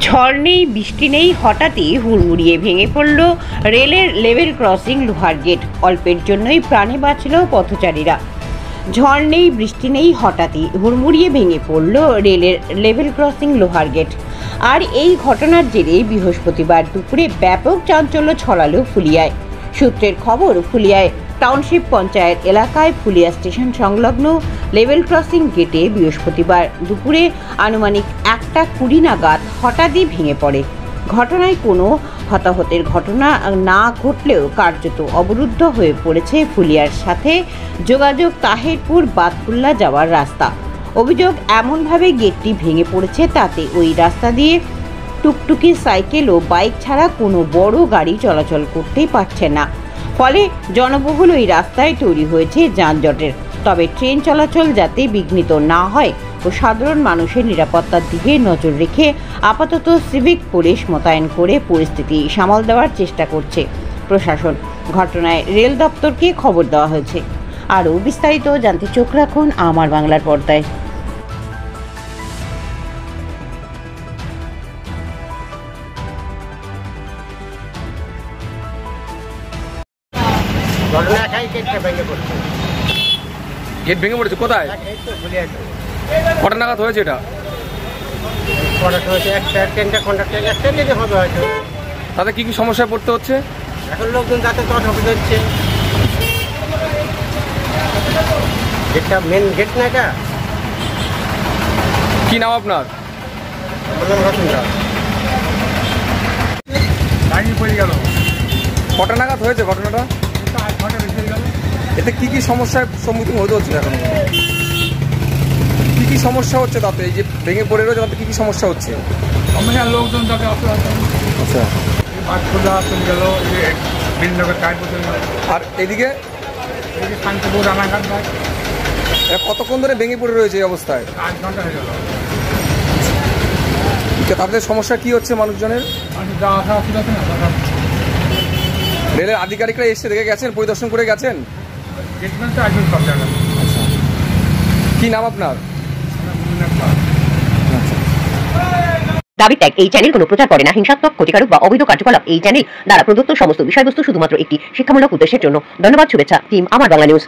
ঝড় নেই, বৃষ্টি নেই, হঠাৎই হুড়মুড়িয়ে ভেঙে পড়ল রেলের লেভেল ক্রসিং লোহার গেট। অল্পের জন্যই প্রাণে বাঁচল পথচারীরা। ঝড় নেই, বৃষ্টি নেই, হঠাৎই হুড়মুড়িয়ে ভেঙে পড়ল রেলের লেভেল ক্রসিং লোহার গেট। আর এই ঘটনার জেরে বৃহস্পতিবার দুপুরে ব্যাপক চাঞ্চল্য ছড়ালো ফুলিয়ায়। সূত্রের খবর, ফুলিয়ায় টাউনশিপ পঞ্চায়েত এলাকায় ফুলিয়া স্টেশন সংলগ্ন লেভেল ক্রসিং গেটে বৃহস্পতিবার দুপুরে আনুমানিক 1:20 নাগাদ হঠাৎই ভেঙে পড়ে। ঘটনায় কোনো হতাহতের ঘটনা না ঘটলেও কার্যত অবরুদ্ধ হয়ে পড়েছে ফুলিয়ার সাথে যোগাযোগ তাহেরপুর বাতকুল্লা যাওয়ার রাস্তা। অভিযোগ, এমনভাবে গেটটি ভেঙে পড়েছে তাতে ওই রাস্তা দিয়ে টুকটুকি, সাইকেল ও বাইক ছাড়া কোনো বড় গাড়ি চলাচল করতেই পারছে না। ফলে জনবহুল ওই রাস্তায় তৈরি হয়েছে যানজটের। তবে ট্রেন চলাচল যাতে বিঘ্নিত না হয় ও সাধারণ মানুষের নিরাপত্তার দিকে নজর রেখে আপাতত সিভিক পুলিশ মোতায়েন করে পরিস্থিতি সামাল দেওয়ার চেষ্টা করছে প্রশাসন। ঘটনায় রেল দপ্তরকে খবর দেওয়া হয়েছে। আরও বিস্তারিত জানতে চোখ রাখুন আমার বাংলার পর্দায়। গেট ভেঙে পড়েছে কোথায়? কটা নাগাদ হয়েছে এটা? তাতে কি কি সমস্যায় পড়তে হচ্ছে? এখন লোকজন যাতে ঢুকে যাচ্ছে। গেটটা মেন গেট না, এটা কি নাম আপনার? কটা নাগাদ হয়েছে ঘটনাটা? এতে কি কি সমস্যার সম্মুখীন হতে হচ্ছে? এখন কি কি সমস্যা হচ্ছে তাতে? এই যে ভেঙে পড়ে রয়েছে তাতে কি কি সমস্যা হচ্ছে? লোকজন যাতে আচ্ছা, গেল আর এদিকে শান্তিপুর রানাঘাট কতক্ষণ ধরে ভেঙে পড়ে রয়েছে এই অবস্থায়? 8 ঘন্টা হয়ে গেল। তাদের সমস্যা কি হচ্ছে মানুষজনের? যাওয়া আসা অসুবিধা আছে না। রেলের আধিকারিকরা এসে দেখে গেছেন, পরিদর্শন করে গেছেন? কি নাম আপনার? দাবি ত্যাগ। এই চ্যানেল কোনো প্রচার করে না হিংসাত্মক, ক্ষতিকারক বা অবৈধ কার্যকলাপ। এই চ্যানেল দ্বারা প্রদত্ত সমস্ত বিষয়বস্তু শুধুমাত্র একটি শিক্ষামূলক উদ্দেশ্যের জন্য। ধন্যবাদ। শুভেচ্ছা টিম আমার বাংলা নিউজ।